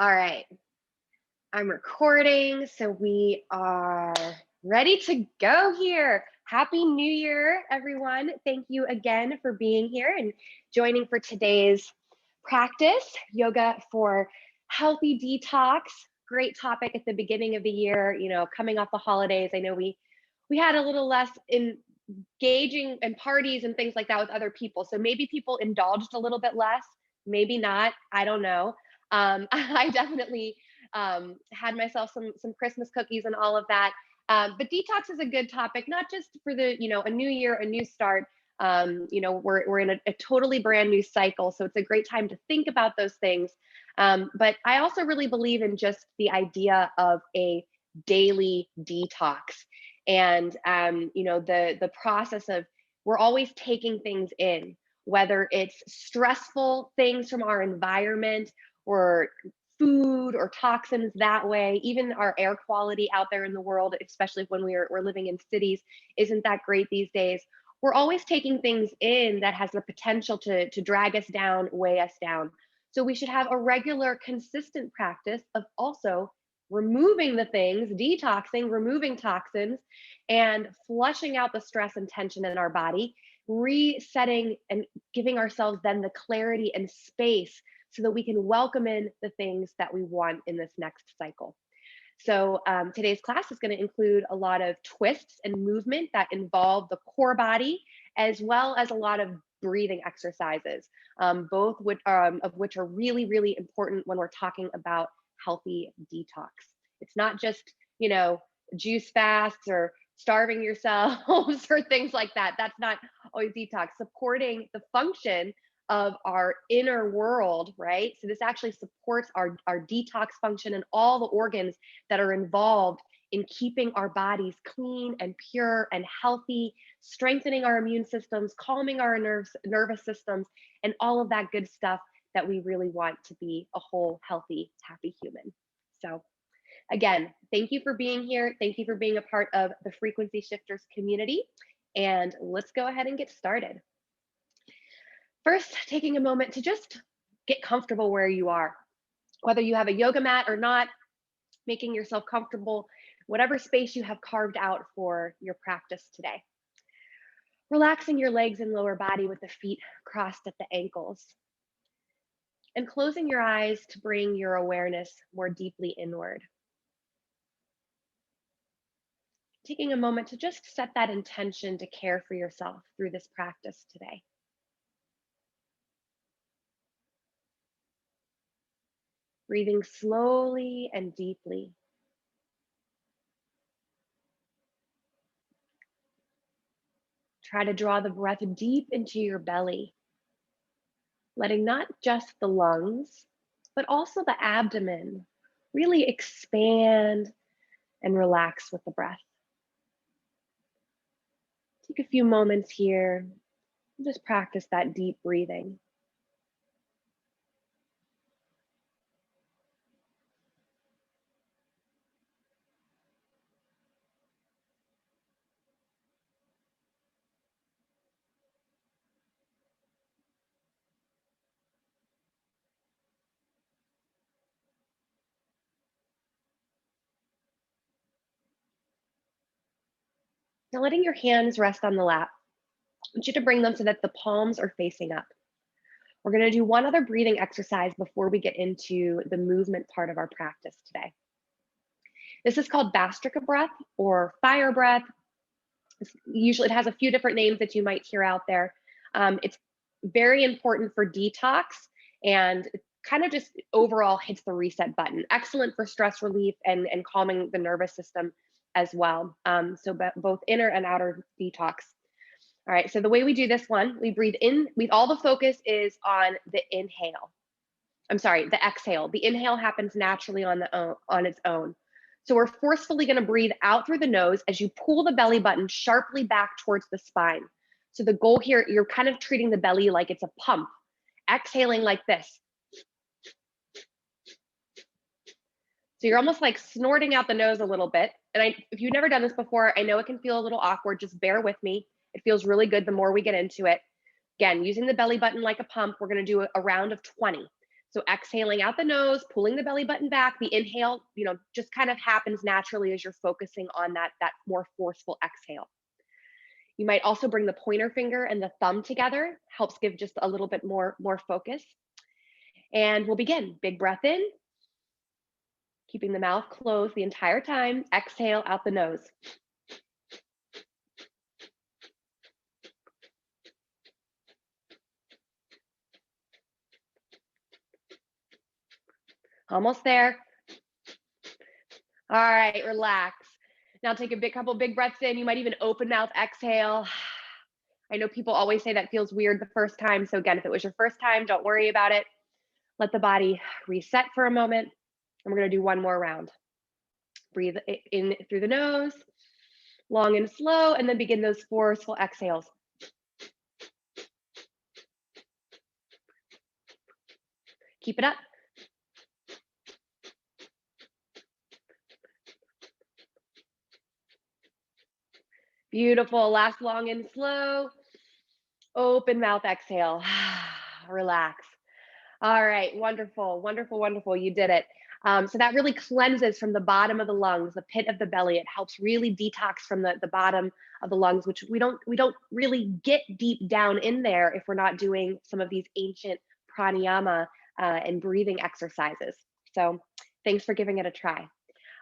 All right, I'm recording, so we are ready to go here. Happy New Year, everyone. Thank you again for being here and joining for today's practice, yoga for healthy detox. Great topic at the beginning of the year, coming off the holidays. I know we had a little less engaging in parties and things like that with other people. So maybe people indulged a little bit less, maybe not, I don't know. I definitely had myself some Christmas cookies and all of that. But detox is a good topic, not just for a new year, a new start. We're in a totally brand new cycle, so it's a great time to think about those things. But I also really believe in just the idea of a daily detox, and the process of we're always taking things in, whether it's stressful things from our environment or food or toxins that way. Even our air quality out there in the world, especially when we're living in cities, isn't that great these days. We're always taking things in that has the potential to drag us down, weigh us down. So we should have a regular, consistent practice of also removing the things, detoxing, removing toxins, and flushing out the stress and tension in our body, resetting and giving ourselves then the clarity and space so that we can welcome in the things that we want in this next cycle. So today's class is going to include a lot of twists and movement that involve the core body, as well as a lot of breathing exercises, both of which are really, really important when we're talking about healthy detox. It's not just, juice fasts or starving yourselves or things like that. That's not always detox. Supporting the function of our inner world, right? So this actually supports our detox function and all the organs that are involved in keeping our bodies clean and pure and healthy, strengthening our immune systems, calming our nervous systems, and all of that good stuff that we really want to be a whole, healthy, happy human. So again, thank you for being here. Thank you for being a part of the Frequency Shifters community. And let's go ahead and get started. First, taking a moment to just get comfortable where you are, whether you have a yoga mat or not, making yourself comfortable, whatever space you have carved out for your practice today. Relaxing your legs and lower body with the feet crossed at the ankles, and closing your eyes to bring your awareness more deeply inward. Taking a moment to just set that intention to care for yourself through this practice today. Breathing slowly and deeply. Try to draw the breath deep into your belly, letting not just the lungs, but also the abdomen really expand and relax with the breath. Take a few moments here and just practice that deep breathing. Now letting your hands rest on the lap, I want you to bring them so that the palms are facing up. We're going to do one other breathing exercise before we get into the movement part of our practice today. This is called Bastric of Breath or fire breath. Usually it has a few different names that you might hear out there. It's very important for detox, and it kind of just overall hits the reset button. Excellent for stress relief and calming the nervous system as well. So both inner and outer detox. All right, so the way we do this one, we breathe in, all the focus is on the inhale. I'm sorry, the exhale. The inhale happens naturally on its own. So we're forcefully going to breathe out through the nose as you pull the belly button sharply back towards the spine. So the goal here, you're kind of treating the belly like it's a pump, exhaling like this. So you're almost like snorting out the nose a little bit. And if you've never done this before, I know it can feel a little awkward. Just bear with me. It feels really good the more we get into it. Again, using the belly button like a pump, we're going to do a round of 20. So exhaling out the nose, pulling the belly button back. The inhale, just kind of happens naturally as you're focusing on that more forceful exhale. You might also bring the pointer finger and the thumb together, helps give just a little bit more focus. And we'll begin. Big breath in, keeping the mouth closed the entire time. Exhale out the nose. Almost there. All right, relax. Now take a couple big breaths in. You might even open mouth exhale. I know people always say that feels weird the first time. So again, if it was your first time, don't worry about it. Let the body reset for a moment. And we're going to do one more round. Breathe in through the nose, long and slow, and then begin those forceful exhales. Keep it up. Beautiful. Last long and slow. Open mouth exhale. Relax. All right. Wonderful. Wonderful. Wonderful. You did it. So that really cleanses from the bottom of the lungs, the pit of the belly. It helps really detox from the bottom of the lungs, which we don't really get deep down in there if we're not doing some of these ancient pranayama and breathing exercises. So thanks for giving it a try.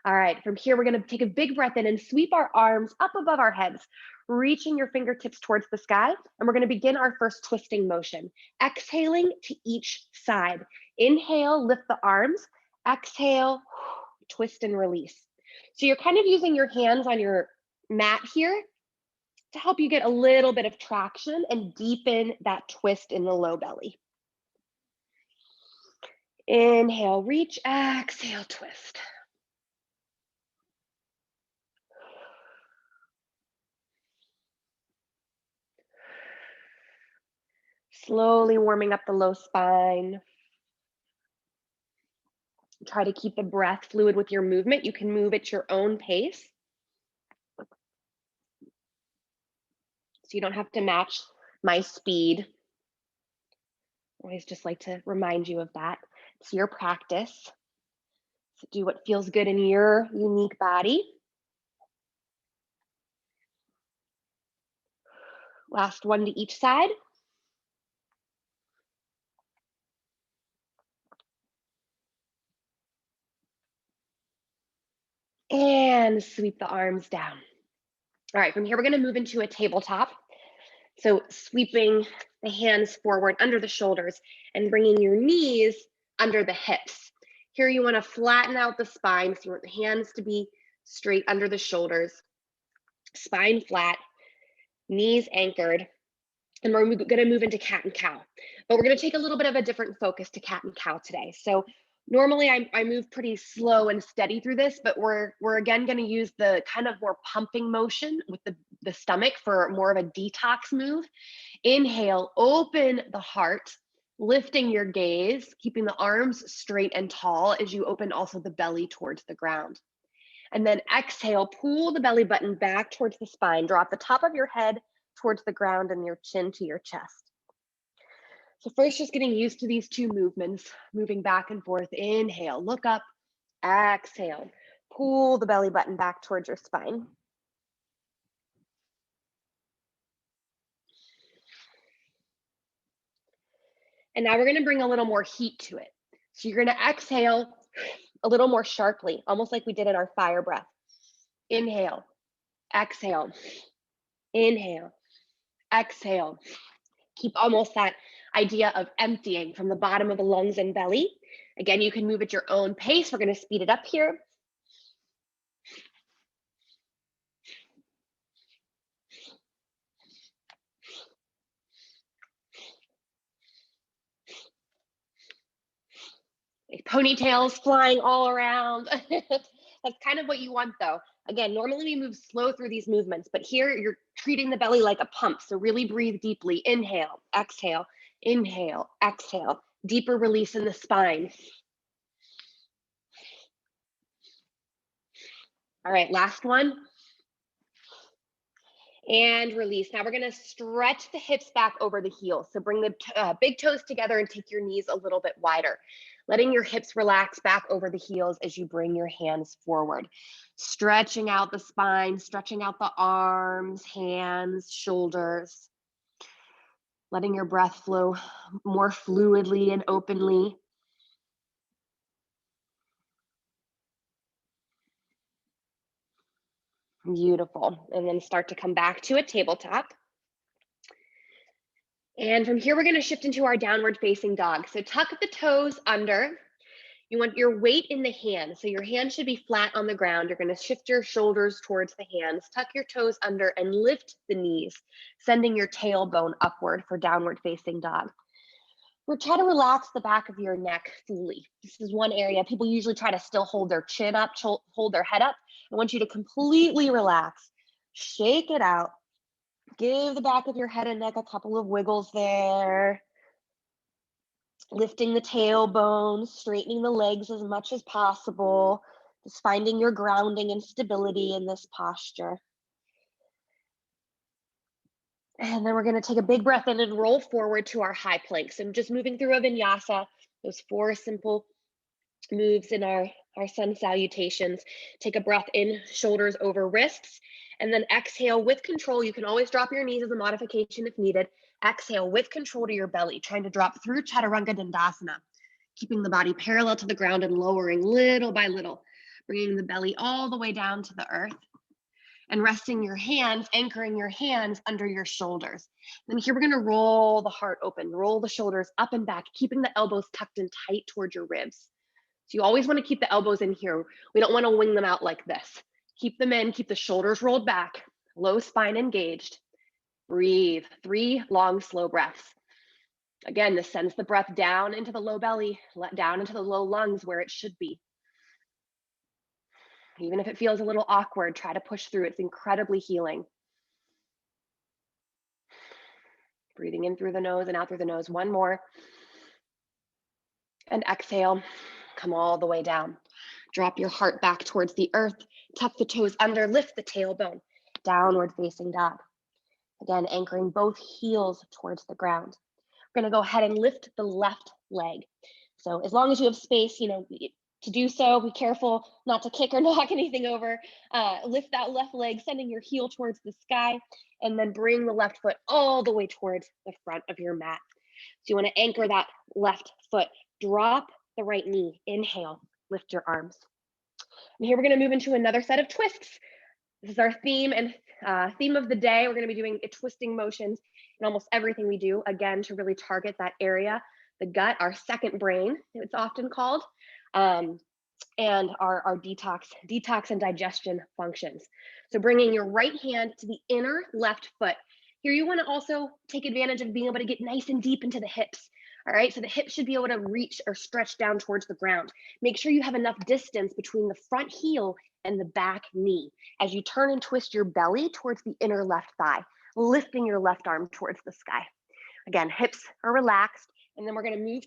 All right, from here, we're going to take a big breath in and sweep our arms up above our heads, reaching your fingertips towards the sky. And we're going to begin our first twisting motion, exhaling to each side. Inhale, lift the arms. Exhale, twist and release. So you're kind of using your hands on your mat here to help you get a little bit of traction and deepen that twist in the low belly. Inhale, reach, exhale, twist. Slowly warming up the low spine. Try to keep the breath fluid with your movement. You can move at your own pace. So you don't have to match my speed. I always just like to remind you of that. It's your practice. So do what feels good in your unique body. Last one to each side. And sweep the arms down. All right, from here, we're going to move into a tabletop. So sweeping the hands forward under the shoulders and bringing your knees under the hips. Here you want to flatten out the spine. So you want the hands to be straight under the shoulders, spine flat, knees anchored. And we're going to move into cat and cow. But we're going to take a little bit of a different focus to cat and cow today. So normally I move pretty slow and steady through this, but we're again going to use the kind of more pumping motion with the stomach for more of a detox move. Inhale, open the heart, lifting your gaze, keeping the arms straight and tall as you open also the belly towards the ground. And then exhale, pull the belly button back towards the spine, drop the top of your head towards the ground and your chin to your chest. So first, just getting used to these two movements, moving back and forth. Inhale, look up, exhale, pull the belly button back towards your spine. And now we're going to bring a little more heat to it. So you're going to exhale a little more sharply, almost like we did in our fire breath. Inhale, exhale, inhale, exhale. Keep almost that idea of emptying from the bottom of the lungs and belly. Again, you can move at your own pace. We're going to speed it up here. Ponytails flying all around. That's kind of what you want though. Again, normally we move slow through these movements, but here you're treating the belly like a pump. So really breathe deeply. Inhale, exhale, deeper release in the spine. All right, last one. And release. Now we're going to stretch the hips back over the heels. So bring the big toes together and take your knees a little bit wider, letting your hips relax back over the heels as you bring your hands forward. Stretching out the spine, stretching out the arms, hands, shoulders. Letting your breath flow more fluidly and openly. Beautiful. And then start to come back to a tabletop. And from here, we're going to shift into our downward facing dog. So tuck the toes under. You want your weight in the hand. So your hand should be flat on the ground. You're going to shift your shoulders towards the hands, tuck your toes under and lift the knees, sending your tailbone upward for downward facing dog. We'll try to relax the back of your neck fully. This is one area people usually try to still hold their chin up, hold their head up. I want you to completely relax. Shake it out. Give the back of your head and neck a couple of wiggles there. Lifting the tailbone, straightening the legs as much as possible. Just finding your grounding and stability in this posture. And then we're going to take a big breath in and roll forward to our high plank. So I'm just moving through a vinyasa, those 4 simple moves in our sun salutations. Take a breath in, shoulders over wrists, and then exhale with control. You can always drop your knees as a modification if needed. Exhale with control to your belly, trying to drop through Chaturanga Dandasana, keeping the body parallel to the ground and lowering little by little, bringing the belly all the way down to the earth. And resting your hands, anchoring your hands under your shoulders. Then here we're going to roll the heart open, roll the shoulders up and back, keeping the elbows tucked in tight towards your ribs. So you always want to keep the elbows in here. We don't want to wing them out like this. Keep them in, keep the shoulders rolled back, low spine engaged. Breathe, 3 long, slow breaths. Again, this sends the breath down into the low belly, down into the low lungs where it should be. Even if it feels a little awkward, try to push through. It's incredibly healing. Breathing in through the nose and out through the nose. One more. And exhale, come all the way down. Drop your heart back towards the earth. Tuck the toes under, lift the tailbone. Downward facing dog. Again, anchoring both heels towards the ground. We're going to go ahead and lift the left leg. So as long as you have space, to do so, be careful not to kick or knock anything over. Lift that left leg, sending your heel towards the sky, and then bring the left foot all the way towards the front of your mat. So you want to anchor that left foot. Drop the right knee. Inhale, lift your arms. And here we're going to move into another set of twists. This is our theme and theme of the day. We're going to be doing twisting motions in almost everything we do, again, to really target that area, the gut, our second brain, it's often called, and our detox and digestion functions. So bringing your right hand to the inner left foot. Here you want to also take advantage of being able to get nice and deep into the hips. All right, so the hips should be able to reach or stretch down towards the ground. Make sure you have enough distance between the front heel and the back knee as you turn and twist your belly towards the inner left thigh, lifting your left arm towards the sky. Again, hips are relaxed, and then we're going to move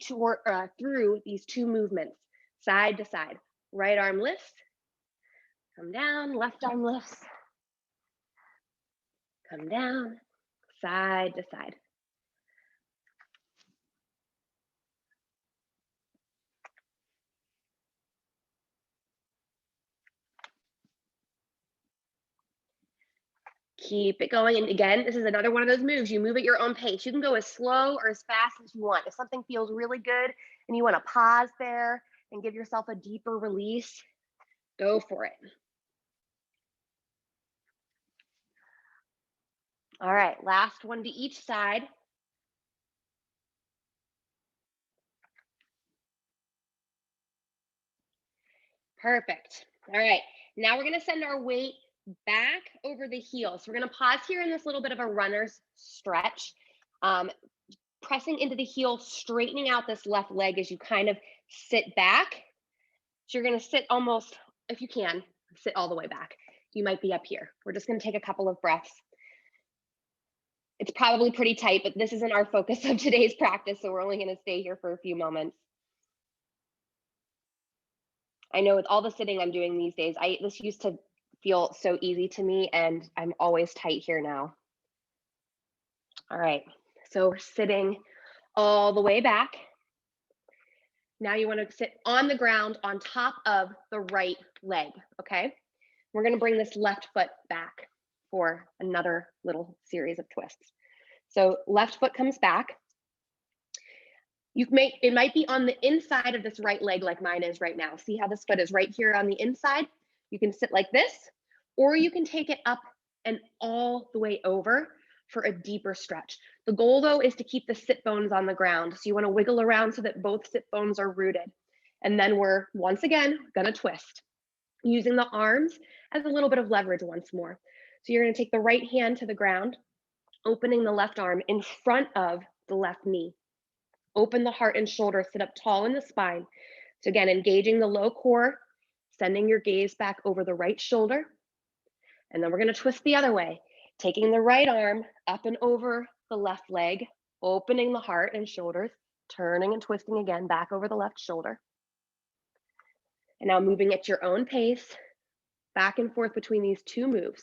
through these 2 movements, side to side. Right arm lifts, come down, left arm lifts, come down, side to side. Keep it going. And again, this is another one of those moves. You move at your own pace. You can go as slow or as fast as you want. If something feels really good and you want to pause there and give yourself a deeper release, go for it. All right, last one to each side. Perfect. All right, now we're going to send our weight back over the heel. So we're going to pause here in this little bit of a runner's stretch, pressing into the heel, straightening out this left leg as you kind of sit back. So you're going to sit almost, if you can, sit all the way back. You might be up here. We're just going to take a couple of breaths. It's probably pretty tight, but this isn't our focus of today's practice, so we're only going to stay here for a few moments. I know with all the sitting I'm doing these days, this used to feel so easy to me, and I'm always tight here now. All right, so we're sitting all the way back. Now you want to sit on the ground on top of the right leg, okay? We're going to bring this left foot back for another little series of twists. So left foot comes back. It might be on the inside of this right leg like mine is right now. See how this foot is right here on the inside? You can sit like this, or you can take it up and all the way over for a deeper stretch. The goal though is to keep the sit bones on the ground. So you want to wiggle around so that both sit bones are rooted. And then we're once again gonna twist, using the arms as a little bit of leverage once more. So you're gonna take the right hand to the ground, opening the left arm in front of the left knee. Open the heart and shoulders, sit up tall in the spine. So again, engaging the low core, sending your gaze back over the right shoulder. And then we're gonna twist the other way, taking the right arm up and over the left leg, opening the heart and shoulders, turning and twisting again back over the left shoulder. And now moving at your own pace, back and forth between these two moves.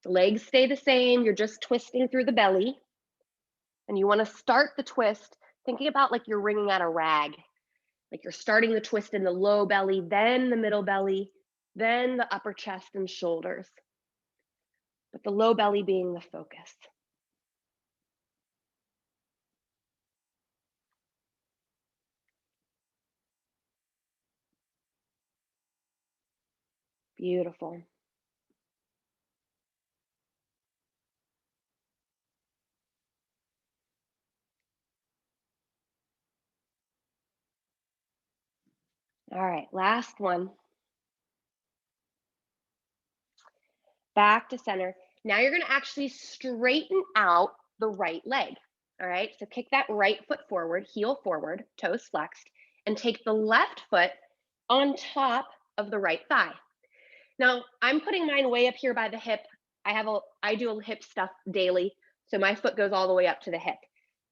The legs stay the same, you're just twisting through the belly. And you want to start the twist thinking about like you're wringing out a rag. Like you're starting the twist in the low belly, then the middle belly, then the upper chest and shoulders. But the low belly being the focus. Beautiful. All right, last one. Back to center. Now you're going to actually straighten out the right leg. All right, so kick that right foot forward, heel forward, toes flexed, and take the left foot on top of the right thigh. Now I'm putting mine way up here by the hip. I do a hip stuff daily, so my foot goes all the way up to the hip.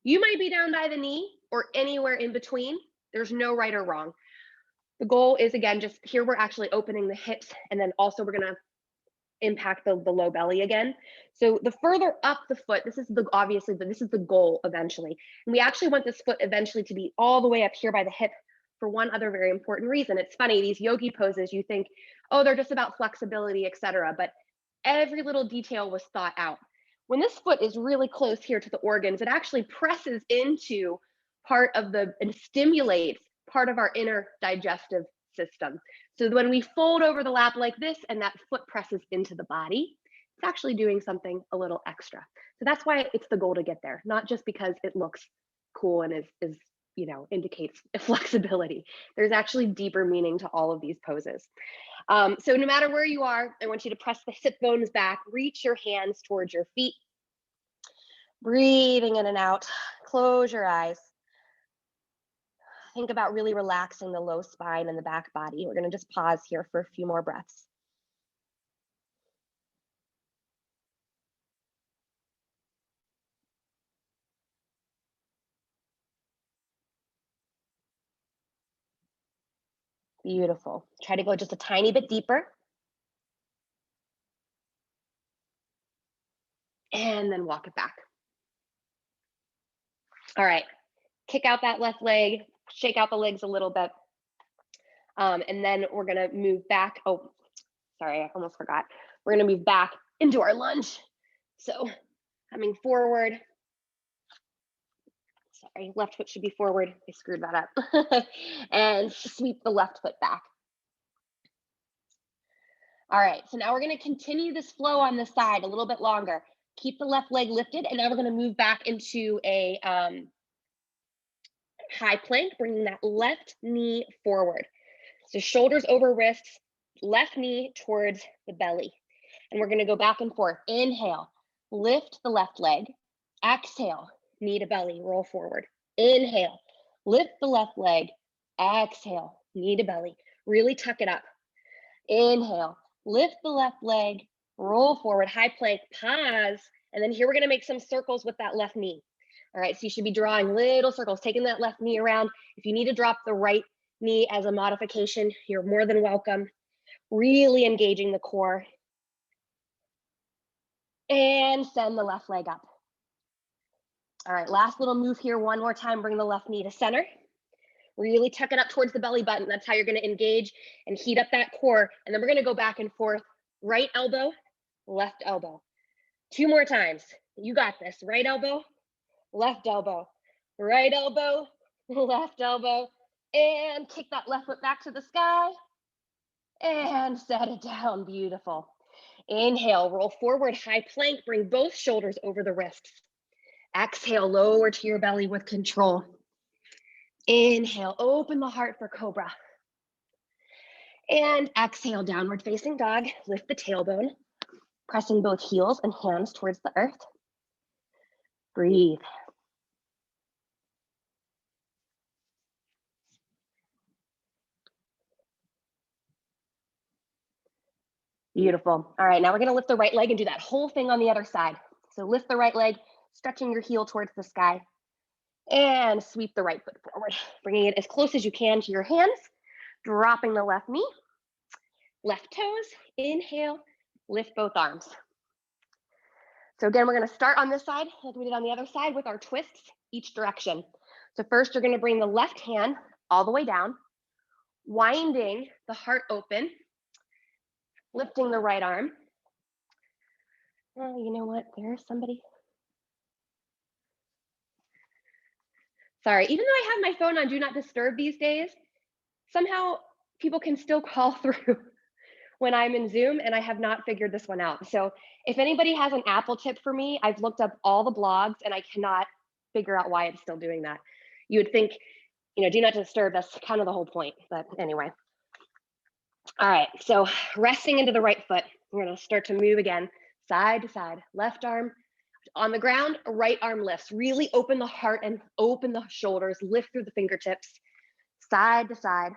You might be down by the knee or anywhere in between. There's no right or wrong. The goal is, again, just here we're actually opening the hips, and then also we're gonna impact the low belly again. So the further up the foot, this is the goal eventually. And we actually want this foot eventually to be all the way up here by the hip for one other very important reason. It's funny, these yogi poses, you think, oh, they're just about flexibility, etc. But every little detail was thought out. When this foot is really close here to the organs, it actually presses into and stimulates part of our inner digestive system. So when we fold over the lap like this and that foot presses into the body, it's actually doing something a little extra. So that's why it's the goal to get there, not just because it looks cool and is indicates flexibility. There's actually deeper meaning to all of these poses. So no matter where you are, I want you to press the sit bones back, reach your hands towards your feet, breathing in and out, close your eyes. Think about really relaxing the low spine and the back body. We're going to just pause here for a few more breaths. Beautiful. Try to go just a tiny bit deeper. And then walk it back. All right. Kick out that left leg, shake out the legs a little bit. And then we're going to move back. Oh, sorry, I almost forgot. We're going to move back into our lunge. So coming forward. Sorry, left foot should be forward. I screwed that up. And sweep the left foot back. All right, so now we're going to continue this flow on the side a little bit longer. Keep the left leg lifted, and now we're going to move back into a high plank, bringing that left knee forward. So shoulders over wrists, left knee towards the belly. And we're going to go back and forth. Inhale, lift the left leg. Exhale, knee to belly, roll forward. Inhale, lift the left leg. Exhale, knee to belly. Really tuck it up. Inhale, lift the left leg, roll forward, high plank, pause. And then here we're going to make some circles with that left knee. All right, so you should be drawing little circles, taking that left knee around. If you need to drop the right knee as a modification, you're more than welcome. Really engaging the core. And send the left leg up. All right, last little move here. One more time, bring the left knee to center. Really tuck it up towards the belly button. That's how you're gonna engage and heat up that core. And then we're gonna go back and forth. Right elbow, left elbow. 2 more times. You got this. Right elbow, left elbow. Right elbow, left elbow. And kick that left foot back to the sky. And set it down. Beautiful. Inhale, roll forward, high plank. Bring both shoulders over the wrists. Exhale, lower to your belly with control. Inhale, open the heart for cobra. And exhale, downward facing dog. Lift the tailbone, pressing both heels and hands towards the earth. Breathe. Beautiful. All right, now we're gonna lift the right leg and do that whole thing on the other side. So lift the right leg, stretching your heel towards the sky, and sweep the right foot forward, bringing it as close as you can to your hands, dropping the left knee, left toes, inhale, lift both arms. So again, we're gonna start on this side, like we did on the other side, with our twists each direction. So first, you're gonna bring the left hand all the way down, winding the heart open, lifting the right arm. Oh, you know what? There's somebody. Sorry, even though I have my phone on Do Not Disturb these days, somehow people can still call through when I'm in Zoom, and I have not figured this one out. So if anybody has an Apple tip for me, I've looked up all the blogs and I cannot figure out why it's still doing that. You would think, Do Not Disturb, that's kind of the whole point, but anyway. All right, so resting into the right foot, we're gonna start to move again, side to side, left arm on the ground, right arm lifts. Really open the heart and open the shoulders, lift through the fingertips, side to side.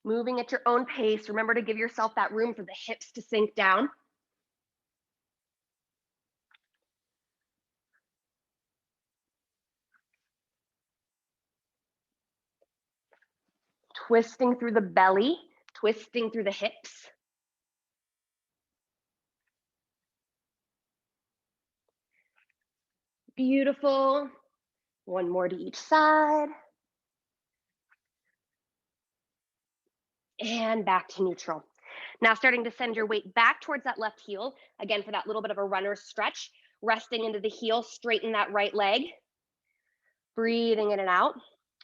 Moving at your own pace. Remember to give yourself that room for the hips to sink down. Twisting through the belly, twisting through the hips. Beautiful. One more to each side. And back to neutral. Now starting to send your weight back towards that left heel, again for that little bit of a runner's stretch, resting into the heel, straighten that right leg, breathing in and out,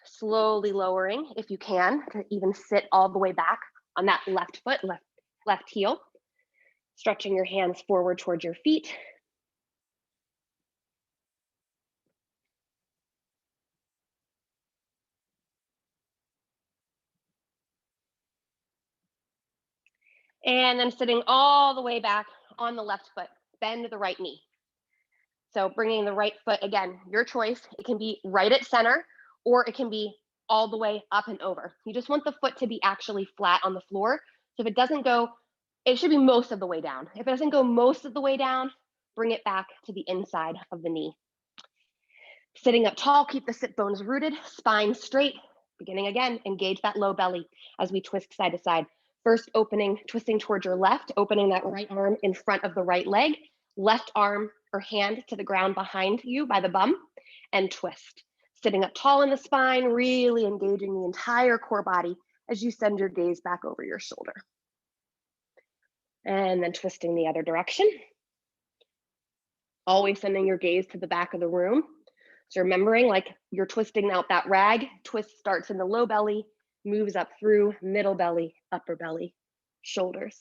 slowly lowering if you can, to even sit all the way back on that left foot, left heel, stretching your hands forward towards your feet. And then sitting all the way back on the left foot, bend the right knee. So bringing the right foot, again, your choice. It can be right at center, or it can be all the way up and over. You just want the foot to be actually flat on the floor. So if it doesn't go, it should be most of the way down. If it doesn't go most of the way down, bring it back to the inside of the knee. Sitting up tall, keep the sit bones rooted, spine straight. Beginning again, engage that low belly as we twist side to side. First opening, twisting towards your left, opening that right arm in front of the right leg, left arm or hand to the ground behind you by the bum, and twist. Sitting up tall in the spine, really engaging the entire core body as you send your gaze back over your shoulder. And then twisting the other direction. Always sending your gaze to the back of the room. So remembering, like you're twisting out that rag, twist starts in the low belly, moves up through middle belly, upper belly, shoulders.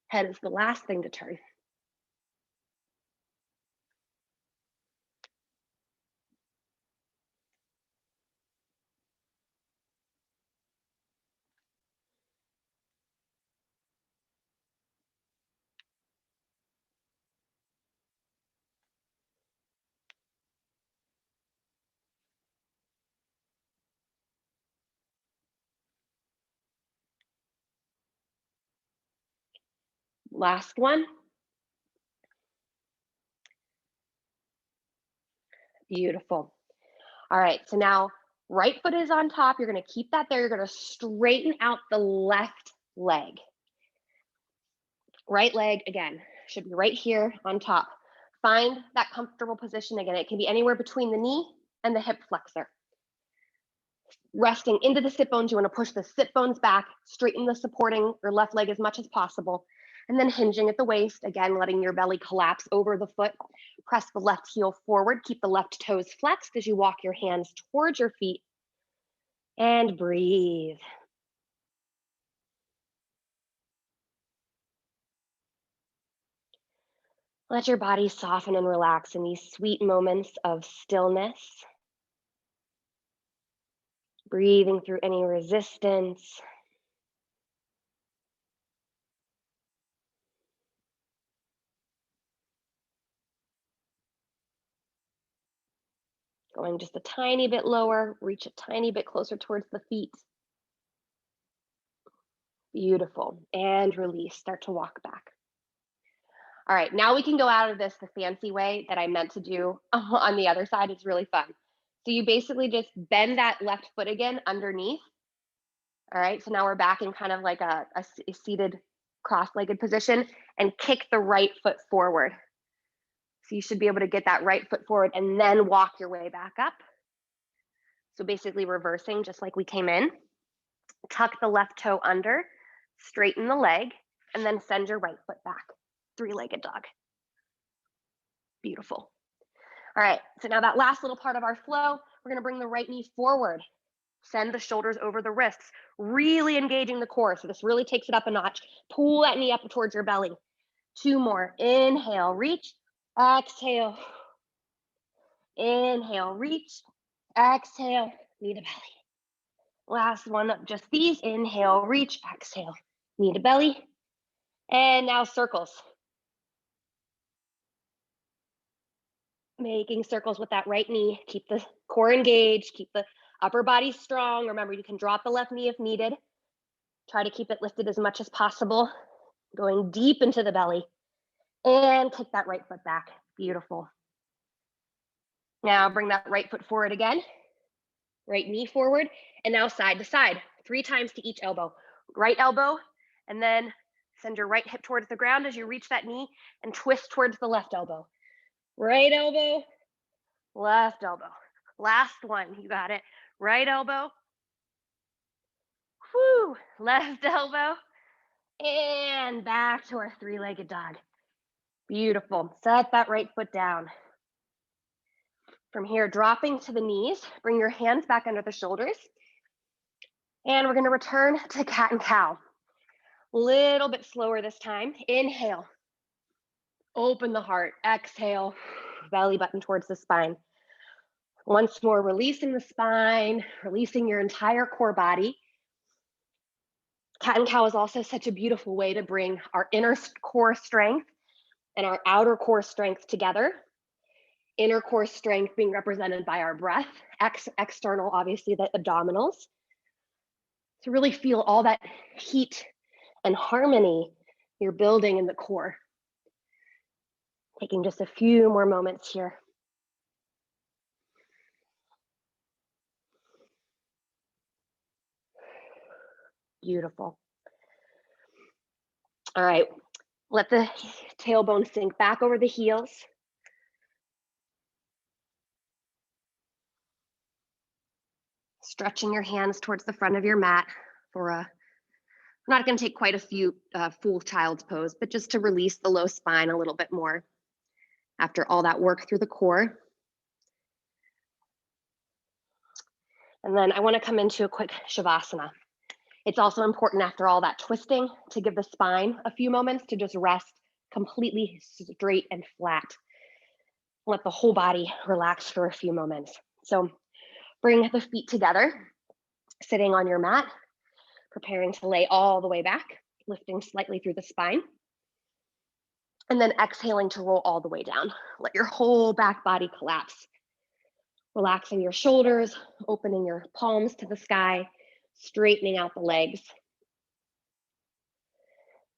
Head is the last thing to turn. Last one. Beautiful. All right, so now right foot is on top. You're going to keep that there. You're going to straighten out the left leg. Right leg, again, should be right here on top. Find that comfortable position again. It can be anywhere between the knee and the hip flexor. Resting into the sit bones, you want to push the sit bones back, straighten the supporting your left leg as much as possible, and then hinging at the waist, again, letting your belly collapse over the foot. Press the left heel forward, keep the left toes flexed as you walk your hands towards your feet, and breathe. Let your body soften and relax in these sweet moments of stillness. Breathing through any resistance. Going just a tiny bit lower, reach a tiny bit closer towards the feet. Beautiful. And release, start to walk back. All right, now we can go out of this the fancy way that I meant to do on the other side. It's really fun. So you basically just bend that left foot again underneath. All right, so now we're back in kind of like a seated cross-legged position and kick the right foot forward. So you should be able to get that right foot forward and then walk your way back up. So basically reversing just like we came in. Tuck the left toe under, straighten the leg, and then send your right foot back. Three-legged dog. Beautiful. All right, so now that last little part of our flow, we're gonna bring the right knee forward. Send the shoulders over the wrists, really engaging the core. So this really takes it up a notch. Pull that knee up towards your belly. 2 more. Inhale, reach. Exhale. Inhale, reach. Exhale, knee to belly. Last one up, just these. Inhale, reach. Exhale, knee to belly. And now circles. Making circles with that right knee. Keep the core engaged. Keep the upper body strong. Remember, you can drop the left knee if needed. Try to keep it lifted as much as possible. Going deep into the belly. And kick that right foot back. Beautiful. Now bring that right foot forward again. Right knee forward. And now side to side. 3 times to each elbow. Right elbow. And then send your right hip towards the ground as you reach that knee and twist towards the left elbow. Right elbow, left elbow. Last one, you got it. Right elbow, whoo, left elbow, and back to our 3-legged dog. Beautiful. Set that right foot down. From here, dropping to the knees, bring your hands back under the shoulders. And we're gonna return to cat and cow. Little bit slower this time. Inhale, open the heart. Exhale, belly button towards the spine. Once more, releasing the spine, releasing your entire core body. Cat and cow is also such a beautiful way to bring our inner core strength and our outer core strength together. Inner core strength being represented by our breath, external, obviously, the abdominals. To really feel all that heat and harmony you're building in the core. Taking just a few more moments here. Beautiful. All right, let the tailbone sink back over the heels. Stretching your hands towards the front of your mat for a, I'm not going to take quite a few full child's pose, but just to release the low spine a little bit more after all that work through the core. And then I want to come into a quick Shavasana. It's also important after all that twisting to give the spine a few moments to just rest completely straight and flat. Let the whole body relax for a few moments. So bring the feet together, sitting on your mat, preparing to lay all the way back, lifting slightly through the spine. And then exhaling to roll all the way down. Let your whole back body collapse. Relaxing your shoulders, opening your palms to the sky, straightening out the legs.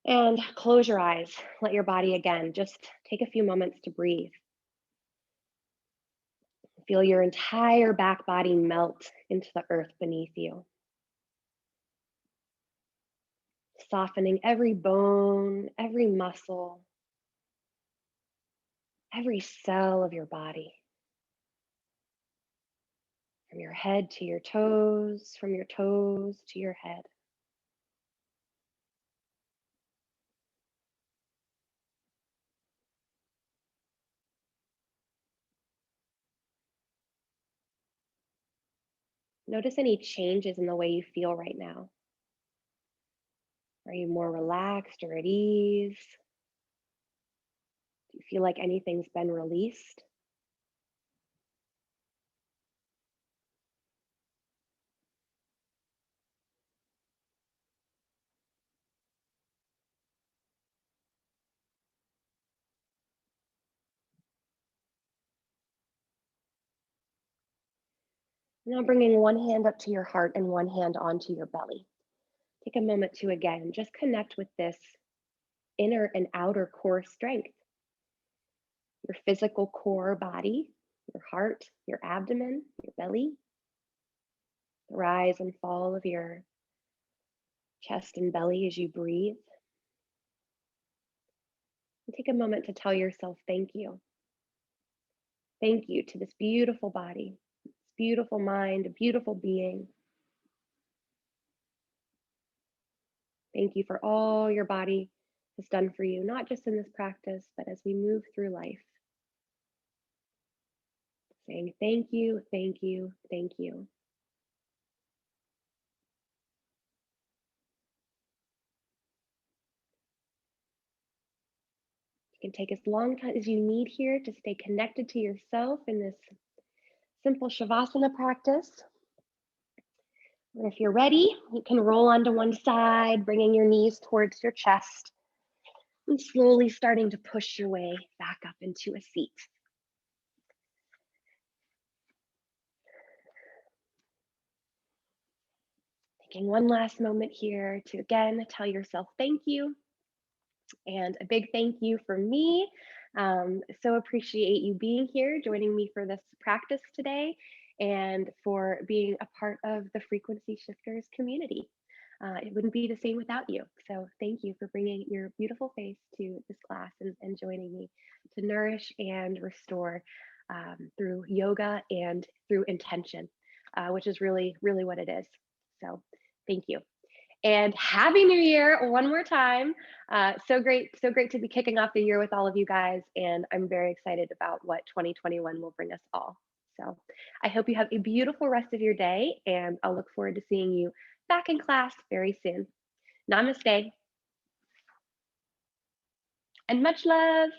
And close your eyes. Let your body again just take a few moments to breathe. Feel your entire back body melt into the earth beneath you, softening every bone, every muscle, every cell of your body, from your head to your toes, from your toes to your head. Notice any changes in the way you feel right now. Are you more relaxed or at ease? Do you feel like anything's been released? Now bringing one hand up to your heart and one hand onto your belly. Take a moment to again just connect with this inner and outer core strength. Your physical core body, your heart, your abdomen, your belly, the rise and fall of your chest and belly as you breathe. And take a moment to tell yourself thank you. Thank you to this beautiful body, this beautiful mind, a beautiful being. Thank you for all your body has done for you, not just in this practice, but as we move through life. Saying thank you, thank you, thank you. You can take as long time as you need here to stay connected to yourself in this simple Shavasana practice. And if you're ready, you can roll onto one side, bringing your knees towards your chest and slowly starting to push your way back up into a seat. Taking one last moment here to again tell yourself thank you. And a big thank you from me. So appreciate you being here, joining me for this practice today, and for being a part of the Frequency Shifters community. It wouldn't be the same without you. So thank you for bringing your beautiful face to this class and joining me to nourish and restore through yoga and through intention, which is really, really what it is. So thank you. And Happy New Year one more time. So great to be kicking off the year with all of you guys. And I'm very excited about what 2021 will bring us all. So I hope you have a beautiful rest of your day, and I'll look forward to seeing you back in class very soon. Namaste and much love.